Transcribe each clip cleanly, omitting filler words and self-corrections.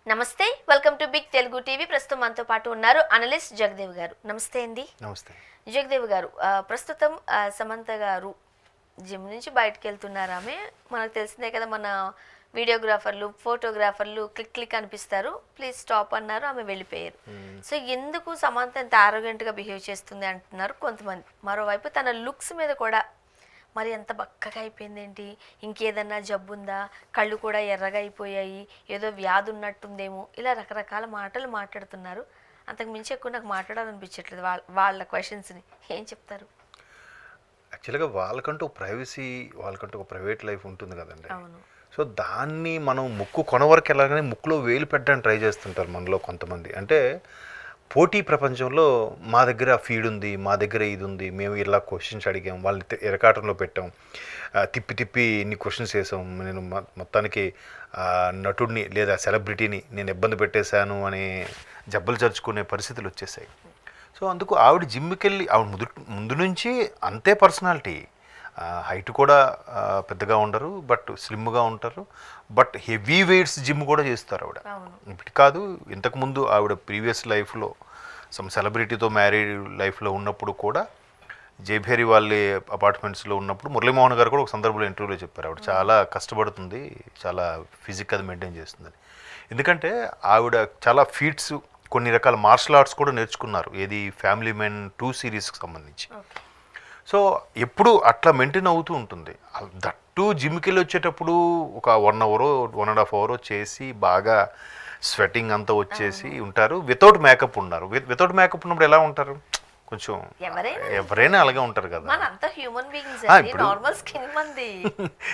నమస్తే, welcome to big Telugu TV. ప్రస్తుతం మనతో పాటు ఉన్నారు అనలిస్ట్ జగదేవ్ గారు. నమస్తే అండి. నమస్తే జగదేవ్ గారు, ప్రస్తుతం సమంత గారు జిమ్ నుంచి బయటకు వెళ్తున్నారు. ఆమె మనకు తెలిసిందే కదా, మన వీడియోగ్రాఫర్లు ఫోటోగ్రాఫర్లు క్లిక్ క్లిక్ అనిపిస్తారు, ప్లీజ్ స్టాప్ అన్నారు, ఆమె వెళ్ళిపోయారు. సో ఎందుకు సమంత ఎంత ఆరోగ్యంట్గా బిహేవ్ చేస్తుంది అంటున్నారు కొంతమంది. మరోవైపు తన లుక్స్ మీద కూడా మరి ఎంత బక్కగా అయిపోయింది ఏంటి, ఇంకేదన్నా జబ్బు ఉందా, కళ్ళు కూడా ఎర్రగా అయిపోయాయి, ఏదో వ్యాధి ఉన్నట్టుందేమో, ఇలా రకరకాల మాటలు మాట్లాడుతున్నారు. అంతకు మించి ఎక్కువ నాకు మాట్లాడాలనిపించట్లేదు వాళ్ళ క్వశ్చన్స్ని. ఏం చెప్తారు? యాక్చువల్గా వాళ్ళకంటూ ప్రైవసీ, వాళ్ళకంటూ ఒక ప్రైవేట్ లైఫ్ ఉంటుంది కదండి. అవును. సో దాన్ని మనం ముక్కు కొన వరకు వెళ్ళగానే ముక్కులో వేలు పెట్టడానికి ట్రై చేస్తుంటారు మనలో కొంతమంది. అంటే పోటీ ప్రపంచంలో మా దగ్గర ఫీడ్ ఉంది, మా దగ్గర ఇది ఉంది, మేము ఇలా క్వశ్చన్స్ అడిగాం, వాళ్ళని ఎరకాటంలో పెట్టాం, తిప్పి తిప్పి ఇన్ని క్వశ్చన్స్ వేసాం, నేను మొత్తానికి నటుడిని లేదా సెలబ్రిటీని నేను ఇబ్బంది పెట్టేశాను అనే జబ్బలు చరుచుకునే పరిస్థితులు వచ్చేసాయి. సో అందుకు ఆవిడ జిమ్కి వెళ్ళి ఆవిడ ముందు నుంచి అంతే పర్సనాలిటీ. హైట్ కూడా పెద్దగా ఉండరు, బట్ స్లిమ్గా ఉంటారు, బట్ హెవీ వెయిట్స్ జిమ్ కూడా చేస్తారు ఆవిడ. ఇప్పుడు కాదు, ఇంతకుముందు ఆవిడ ప్రీవియస్ లైఫ్లో సమ్ సెలబ్రిటీతో మ్యారీడ్ లైఫ్లో ఉన్నప్పుడు కూడా జేభేరి వాళ్ళ అపార్ట్మెంట్స్లో ఉన్నప్పుడు మురళీమోహన్ గారు కూడా ఒక సందర్భంలో ఇంటర్వ్యూలో చెప్పారు ఆవిడ చాలా కష్టపడుతుంది, చాలా ఫిజిక్ అది మెయింటైన్ చేస్తుందని. ఎందుకంటే ఆవిడ చాలా ఫీట్స్, కొన్ని రకాల మార్షల్ ఆర్ట్స్ కూడా నేర్చుకున్నారు. ఏది ఫ్యామిలీ మెన్ 2 సిరీస్కి సంబంధించి. సో ఎప్పుడు అట్లా మెయింటైన్ అవుతూ ఉంటుంది. దట్టు జిమ్కి వెళ్ళి వచ్చేటప్పుడు ఒక 1 అవర్ 1.5 అవర్ చేసి బాగా స్వెటింగ్ అంతా వచ్చేసి ఉంటారు. వితౌట్ మేకప్ ఉన్నారు. వితౌట్ మేకప్ ఉన్నప్పుడు ఎలా ఉంటారు? కొంచెం ఎవరైనా అలాగే ఉంటారు కదా.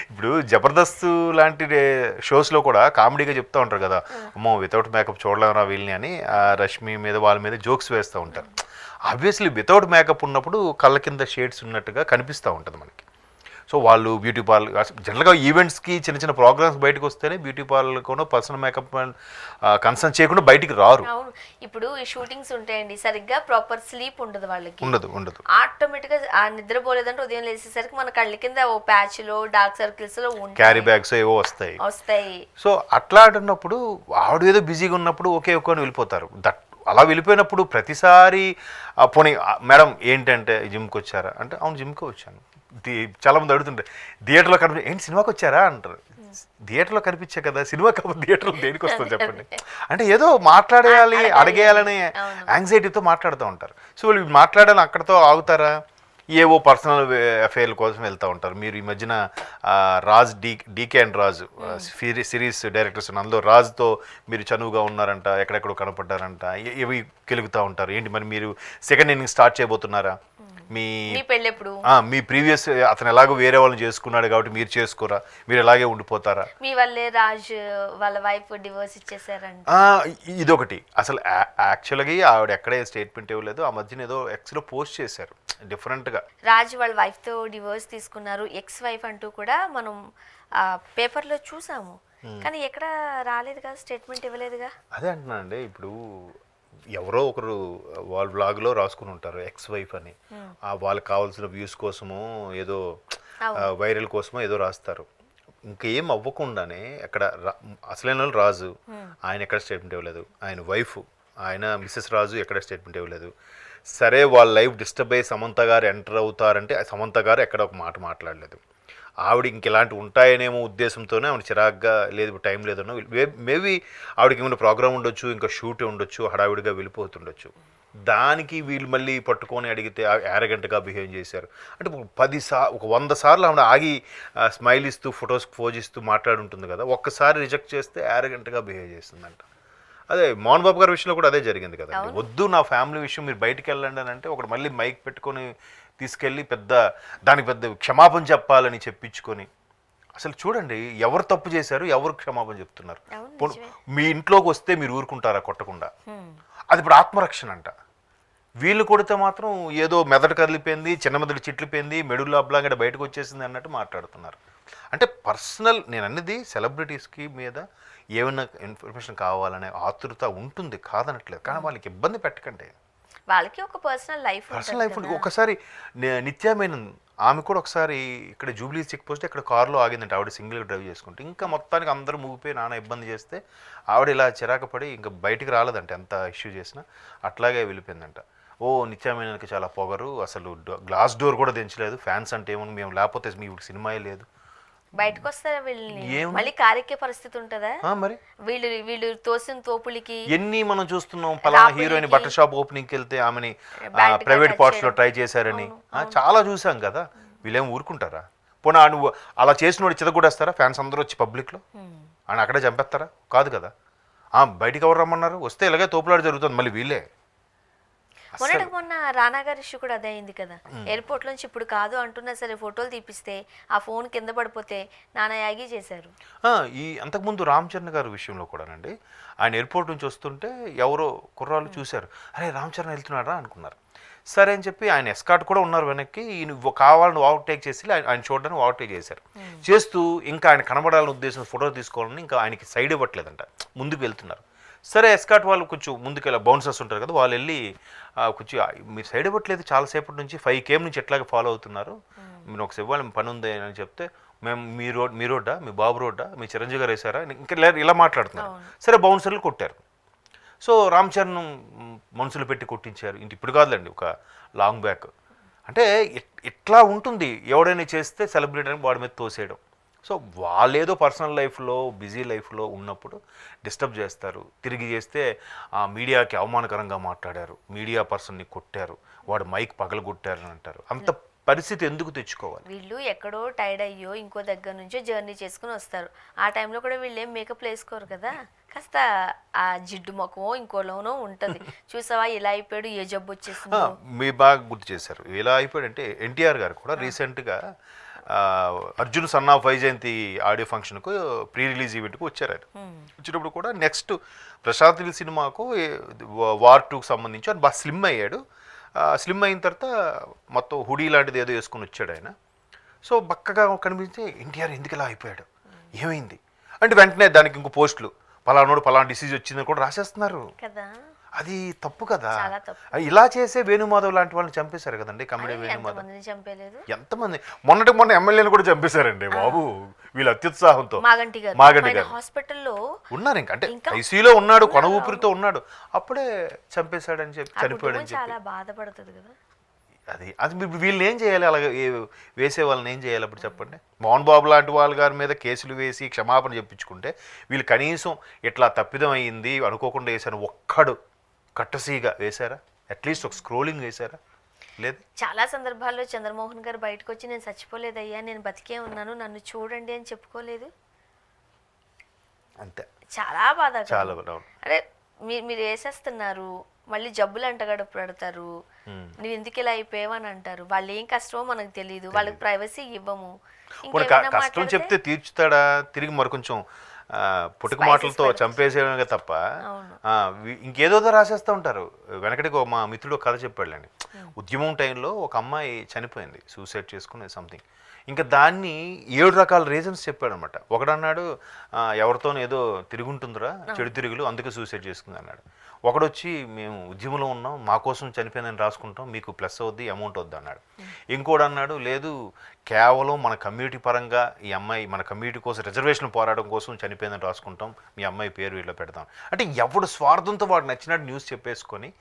ఇప్పుడు జబర్దస్త్ లాంటి షోస్లో కూడా కామెడీగా చెప్తూ ఉంటారు కదా, అమ్మో వితౌట్ మేకప్ చూడలేమరా వీళ్ళని అని రష్మి మీద వాళ్ళ మీద జోక్స్ వేస్తూ ఉంటారు. ఆబ్వియస్లీ వితౌట్ మేకప్ ఉన్నప్పుడు కళ్ళ కింద షేడ్స్ ఉన్నట్టుగా కనిపిస్తూ ఉంటుంది మనకి. సో వాళ్ళు బ్యూటీ పార్లర్ జనరల్గా ఈవెంట్స్కి చిన్న చిన్న ప్రోగ్రామ్స్ బయటకు వస్తేనే బ్యూటీ పార్లర్లోనూ పర్సనల్ మేకప్ కన్సర్న్ చేయకుండా బయటికి రారు. ఇప్పుడు ఈ షూటింగ్స్ ఉంటాయండి, సరిగ్గా ప్రాపర్ స్లీప్ ఉండదు వాళ్ళకి, ఉండదు. ఆటోమేటిక్గా నిద్రపోలేదంటే ఉదయం లేచేసరికి మన కళ్ళ కింద ఓ ప్యాచ్ లో డార్క్ సర్కిల్స్ లో క్యారీ బ్యాగ్స్ ఏవో వస్తాయి. సో అట్లా అంటున్నప్పుడు ఆవిడ ఏదో బిజీగా ఉన్నప్పుడు ఒకే వెళ్ళిపోతారు. అలా వెళ్ళిపోయినప్పుడు ప్రతిసారి పోనీ మేడం ఏంటంటే జిమ్కి వచ్చారా అంటే, అవును జిమ్కి వచ్చాను. చాలామంది అడుగుతుంటారు, థియేటర్లో ఏంటి సినిమాకి వచ్చారా అంటారు. థియేటర్లో కనిపించే కదా, సినిమా కాబట్టి థియేటర్లో దేనికి వస్తుంది చెప్పండి. అంటే ఏదో మాట్లాడేయాలి, అడిగేయాలని యాంగ్జైటీతో మాట్లాడుతూ ఉంటారు. సో వీళ్ళు మాట్లాడాలని అక్కడితో ఆగుతారా? ఏవో పర్సనల్ అఫైర్ల కోసం వెళ్తూ ఉంటారు. మీరు ఈ మధ్యన Raj D K and Raju series directors, అందులో రాజుతో మీరు చనువుగా ఉన్నారంట, ఎక్కడెక్కడో కనపడ్డారంట, ఇవి కెలుగుతూ ఉంటారు. ఏంటి మరి మీరు సెకండ్ ఇన్నింగ్ స్టార్ట్ చేయబోతున్నారా? మీ ప్రీవియస్ అతను ఎలాగో వేరే వాళ్ళని చేసుకున్నాడు కాబట్టి మీరు చేసుకోరా, మీరు ఎలాగే ఉండిపోతారా? మీ వల్లే రాజ్ వాళ్ళ వైఫ్ డివోర్స్ ఇచ్చేసారంట. ఇదొకటి. అసలు యాక్చువల్గా ఆవిడ ఎక్కడే స్టేట్మెంట్ ఇవ్వలేదు. ఆ మధ్యన ఏదో ఎక్స్లో పోస్ట్ చేశారు డిఫరెంట్గా. రాజ్ వాళ్ళ వైఫ్తో డివోర్స్ తీసుకున్నారు, ఎక్స్ వైఫ్ అంటూ కూడా మనం పేపర్లో చూసాము. కానీ ఎక్కడ రాలేదు కదా, స్టేట్మెంట్ ఇవ్వలేదుగా. అదే అంటున్నా అండి. ఇప్పుడు ఎవరో ఒకరు వాళ్ళ బ్లాగ్లో రాసుకుని ఉంటారు ఎక్స్ వైఫ్ అని, వాళ్ళకి కావాల్సిన వ్యూస్ కోసమో ఏదో వైరల్ కోసమో ఏదో రాస్తారు. ఇంకేం అవ్వకుండానే అక్కడ అసలైన వాళ్ళు రాజు, ఆయన ఎక్కడ స్టేట్మెంట్ ఇవ్వలేదు. ఆయన వైఫ్, ఆయన మిస్సెస్ రాజు ఎక్కడ స్టేట్మెంట్ ఇవ్వలేదు. సరే వాళ్ళ లైఫ్ డిస్టర్బ్ అయ్యి సమంత గారు ఎంటర్ అవుతారంటే సమంత గారు ఎక్కడ ఒక మాట మాట్లాడలేదు. ఆవిడ ఇంకెలాంటివి ఉంటాయనేమో ఉద్దేశంతోనే ఆవిడ చిరాగ్గా లేదు, టైం లేదనో, మేబీ ఆవిడకి ఏమైనా ప్రోగ్రామ్ ఉండొచ్చు, ఇంకా షూట్ ఉండొచ్చు, హడావిడిగా వెళ్ళిపోతుండొచ్చు. దానికి వీళ్ళు మళ్ళీ పట్టుకొని అడిగితే యారగెంట్గా బిహేవ్ చేశారు. అంటే ఒక 100 సార్లు ఆవిడ ఆగి స్మైల్ ఇస్తూ ఫొటోస్ పోజ్ ఇస్తూ మాట్లాడి ఉంటుంది కదా, ఒక్కసారి రిజెక్ట్ చేస్తే యారగెంట్గా బిహేవ్ చేస్తుందంట. అదే మోహన్ బాబు గారి విషయంలో కూడా అదే జరిగింది కదా. వద్దు నా ఫ్యామిలీ విషయం, మీరు బయటికి వెళ్ళండి అని అంటే ఒకటి మళ్ళీ మైక్ పెట్టుకొని తీసుకెళ్ళి దానికి పెద్ద క్షమాపణ చెప్పాలని చెప్పించుకొని, అసలు చూడండి ఎవరు తప్పు చేశారు, ఎవరు క్షమాపణ చెప్తున్నారు. మీ ఇంట్లోకి వస్తే మీరు ఊరుకుంటారా కొట్టకుండా? అది ఇప్పుడు ఆత్మరక్షణ అంట. వీళ్ళు కొడితే మాత్రం ఏదో మెదడు కదిలిపోయింది, చిన్న మెదడు చిట్లిపోయింది, మెడుల్లో అబ్లాంగడ బయటకు వచ్చేసింది అన్నట్టు మాట్లాడుతున్నారు. అంటే పర్సనల్, నేను అన్నది సెలబ్రిటీస్కి మీద ఏమైనా ఇన్ఫర్మేషన్ కావాలనే ఆతృత ఉంటుంది, కాదనట్లేదు. కానీ వాళ్ళకి ఇబ్బంది పెట్టకండి. వాళ్ళకి ఒక పర్సనల్ లైఫ్ పర్సనల్ లైఫ్ ఒకసారి నిత్యా మేనన్ ఆమె కూడా ఒకసారి ఇక్కడ జూబ్లీ చెక్ పోస్ట్ ఇక్కడ కారులో ఆగిందంటే ఆవిడ సింగిల్గా డ్రైవ్ చేసుకుంటే ఇంకా మొత్తానికి అందరూ మూగిపోయి నాన్న ఇబ్బంది చేస్తే ఆవిడ ఇలా చిరాకు పడి ఇంకా బయటికి రాలేదంట ఎంత ఇష్యూ చేసినా అట్లాగే వెళ్ళిపోయిందంట. ఓ నిత్యా మేనన్కి చాలా పొగరు, అసలు గ్లాస్ డోర్ కూడా దించలేదు, ఫ్యాన్స్ అంటే ఏమో మేము లేకపోతే మీ సినిమాయే లేదు. బయటకు వస్తారా వీళ్ళని మళ్ళీ కారెక్కే పరిస్థితి ఉంటుందా? మరి వీళ్ళు తోసిన తోపులకి ఎన్ని మనం చూస్తున్నాం. పలానా హీరోయిన్ బట్టల షాప్ ఓపెనింగ్కి వెళ్తే ఆమెని ప్రైవేట్ పార్ట్స్ లో ట్రై చేశారని చాలా చూసాం కదా. వీళ్ళేం ఊరుకుంటారా? పోనీ నువ్వు అలా చేసినోడు చితగొడేస్తారా? ఫ్యాన్స్ అందరూ వచ్చి పబ్లిక్ లో ఆయన అక్కడే చంపేస్తారా? కాదు కదా. బయటికి ఎవరు రమ్మన్నారు? వస్తే ఇలాగే తోపులాట జరుగుతుంది. మళ్ళీ వీళ్ళే మొన్న రానా గారి ఇష్యూ కూడా అదే అయింది కదా. ఎయిర్పోర్ట్ నుంచి ఇప్పుడు కాదు అంటున్నా సరే ఫోటోలు తీపిస్తే ఆ ఫోన్ కింద పడిపోతే నానా యాగి చేశారు. ఈ అంతకుముందు రామ్ చరణ్ గారి విషయంలో కూడానండి, ఆయన ఎయిర్పోర్ట్ నుంచి వస్తుంటే ఎవరో కుర్రాళ్ళు చూశారు, అరే రామ్ చరణ్ వెళ్తున్నాడా అనుకున్నారు. సరే అని చెప్పి ఆయన ఎస్కాట్ కూడా ఉన్నారు వెనక్కి, కావాలని ఓవర్టేక్ చేసి ఆయన చూడడానికి ఓవర్టేక్ చేశారు. చేస్తూ ఇంకా ఆయన కనబడాలని ఉద్దేశం ఫోటో తీసుకోవాలని ఇంకా ఆయనకి సైడ్ ఇవ్వట్లేదంట, ముందుకు వెళ్తున్నారు. సరే ఎస్కాట్ వాళ్ళు కొంచెం ముందుకెళ్ళి బౌన్సర్స్ ఉంటారు కదా, వాళ్ళు వెళ్ళి కొంచెం మీరు సైడ్ ఇవ్వట్లేదు చాలాసేపటి నుంచి 5 km నుంచి ఎట్లాగే ఫాలో అవుతున్నారు, మీరు ఒకసారి ఇవ్వాలి పని ఉంది అని చెప్తే మేము మీ రోడ్డా, మీ బాబు రోడ్డా, మీ చిరంజీవి గారు వేసారా ఇంకా ఇలా మాట్లాడుతున్నారు. సరే బౌన్సర్లు కొట్టారు. సో రామ్ చరణ్ మనుషులు పెట్టి కొట్టించారు. ఇప్పుడు కాదులేండి, ఒక లాంగ్ బ్యాక్. అంటే ఇట్లా ఉంటుంది, ఎవడైనా చేస్తే సెలబ్రిటీ అని వాడి మీద తోసేయడం. సో వాళ్ళేదో పర్సనల్ లైఫ్లో బిజీ లైఫ్లో ఉన్నప్పుడు డిస్టర్బ్ చేస్తారు. తిరిగి చేస్తే మీడియాకి అవమానకరంగా మాట్లాడారు, మీడియా పర్సన్ని కొట్టారు, వాడు మైక్ పగలగొట్టారు అని అంటారు. అంత పరిస్థితి ఎందుకు తెచ్చుకోవాలి? వీళ్ళు ఎక్కడో టైర్డ్ అయ్యో ఇంకో దగ్గర నుంచో జర్నీ చేసుకుని వస్తారు. ఆ టైంలో కూడా వీళ్ళు ఏం మేకప్ వేసుకోరు కదా, కాస్త ఆ జిడ్డు మొక్కమో ఇంకోలోనో ఉంటుంది. చూసావా ఇలా అయిపోయాడు, ఏ జబ్బు వచ్చేసింది. మీరు బాగా గుర్తు చేశారు. ఎలా అయిపోయాడు అంటే ఎన్టీఆర్ గారు కూడా రీసెంట్గా Arjun son of Vyjayanthi audio ఫంక్షన్కు ప్రీ రిలీజ్ ఈవెంట్కు వచ్చారు. వచ్చినప్పుడు కూడా నెక్స్ట్ ప్రశాంత్ నీల్ సినిమాకు వార్ 2కు సంబంధించి ఆయన బాగా స్లిమ్ అయ్యాడు. స్లిమ్ అయిన తర్వాత మొత్తం హుడీ లాంటిది ఏదో వేసుకొని వచ్చాడు ఆయన. సో బక్కగా కనిపించి ఎన్టీఆర్ ఎందుకు ఇలా అయిపోయాడు, ఏమైంది అంటే వెంటనే దానికి ఇంకో పోస్టులు పలానోడు పలానా డిసీజ్ వచ్చిందని కూడా రాసేస్తున్నారు కదా. అది తప్పు కదా. ఇలా చేసే వేణుమాధవ్ లాంటి వాళ్ళని చంపేశారు కదండి, కమెడీ వేణుమాధవ్. ఎంతమంది మొన్న ఎమ్మెల్యేని కూడా చంపేశారండి బాబు, వీళ్ళ అత్యుత్సాహంతో. మాగంటి గారు హాస్పిటల్లో ఉన్నారు, ఇంకా అంటే ఐసీయూలో ఉన్నాడు, కొన ఊపిరితో ఉన్నాడు, అప్పుడే చంపేశాడని చెప్పి చనిపోయాడు అని చెప్పి బాధపడుతుంది కదా. అది వీళ్ళని ఏం చేయాలి? అలాగే వేసే వాళ్ళని ఏం చేయాలి అప్పుడు చెప్పండి? మోహన్ బాబు లాంటి వాళ్ళ గారి మీద కేసులు వేసి క్షమాపణ చెప్పించుకుంటే వీళ్ళు కనీసం ఇట్లా తప్పిదం అయ్యింది అనుకోకుండా వేశాను ఒక్కడు కట్టసీగా వేశారా? అట్లీస్ట్ ఒక స్క్రోలింగ్ వేశారా? లేదు. చాలా సందర్భాల్లో చంద్రమోహన్ గారు బయటకు వచ్చి నేను చచ్చిపోలేదయ్యా, నేను బతికే ఉన్నాను, నన్ను చూడండి అని చెప్పుకోలేదు. అంతే. చాలా బాధ. చాలా అరే మీరు వేసేస్తున్నారు, మళ్ళీ జబ్బులు అంటగడ పెడతారు, నువ్వు ఎందుకు ఇలా అయిపోయావని అంటారు. వాళ్ళు ఏం కష్టమో మనకు తెలియదు, వాళ్ళకి ప్రైవసీ ఇవ్వము. కష్టం చెప్తే తీర్చుతాడా? తిరిగి మరి కొంచెం పుట్టుక మాటలతో చంపేసేయడమే తప్ప ఇంకేదో రాసేస్తూ ఉంటారు. వెనకటికి మా మిత్రుడు కథ చెప్పాడులేండి. ఉద్యమం టైంలో ఒక అమ్మాయి చనిపోయింది, సూసైడ్ చేసుకునే సంథింగ్. ఇంకా దాన్ని 7 రకాల రీజన్స్ చెప్పాడు అనమాట. ఒకడన్నాడు ఎవరితోనో ఏదో తిరుగుంటుందిరా, చెడు తిరుగులు, అందుకే సూసైడ్ చేసుకుంది అన్నాడు. ఒకడొచ్చి మేము ఉద్యమంలో ఉన్నాం, మా కోసం చనిపోయిందని రాసుకుంటాం, మీకు ప్లస్ అవుద్ది, అమౌంట్ వద్దు అన్నాడు. ఇంకోడు అన్నాడు లేదు, కేవలం మన కమ్యూనిటీ పరంగా ఈ అమ్మాయి మన కమ్యూనిటీ కోసం రిజర్వేషన్ పోరాటం కోసం చనిపోయిందని రాసుకుంటాం, మీ అమ్మాయి పేరు వీళ్ళు పెడతాం. అంటే ఎవడు స్వార్థంతో వాడు నచ్చినట్టు న్యూస్ చెప్పేసుకొని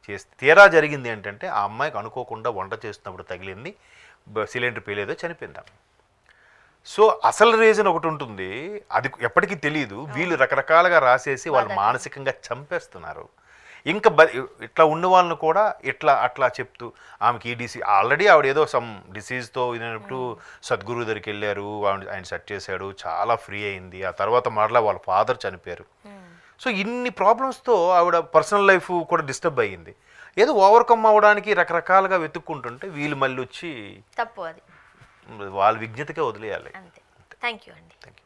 చేస్తే తీరా జరిగింది ఏంటంటే ఆ అమ్మాయికి అనుకోకుండా వంట చేస్తున్నప్పుడు తగిలింది, సిలిండర్ పేలేదో చనిపోయింది. సో అసలు రీజన్ ఒకటి ఉంటుంది, అది ఎప్పటికీ తెలియదు. వీళ్ళు రకరకాలుగా రాసేసి వాళ్ళు మానసికంగా చంపేస్తున్నారు. ఇంకా ఇట్లా ఉన్న వాళ్ళని కూడా అట్లా చెప్తూ ఆమెకి ఈ డిసీజ్ ఆల్రెడీ ఆవిడ ఏదో సమ్ డిసీజ్తో ఇదైనప్పుడు సద్గురు దగ్గరికి వెళ్ళారు, ఆయన సెట్ చేశాడు, చాలా ఫ్రీ అయింది. ఆ తర్వాత మరలా వాళ్ళ ఫాదర్ చనిపోయారు. సో ఇన్ని ప్రాబ్లమ్స్తో ఆవిడ పర్సనల్ లైఫ్ కూడా డిస్టర్బ్ అయ్యింది. ఏదో ఓవర్కమ్ అవ్వడానికి రకరకాలుగా వెతుక్కుంటుంటే వీళ్ళు మళ్ళీ వచ్చి తప్పు, అది వాళ్ళ విజ్ఞతకే వదిలేయాలి. థ్యాంక్ యూ అండి. Thank you.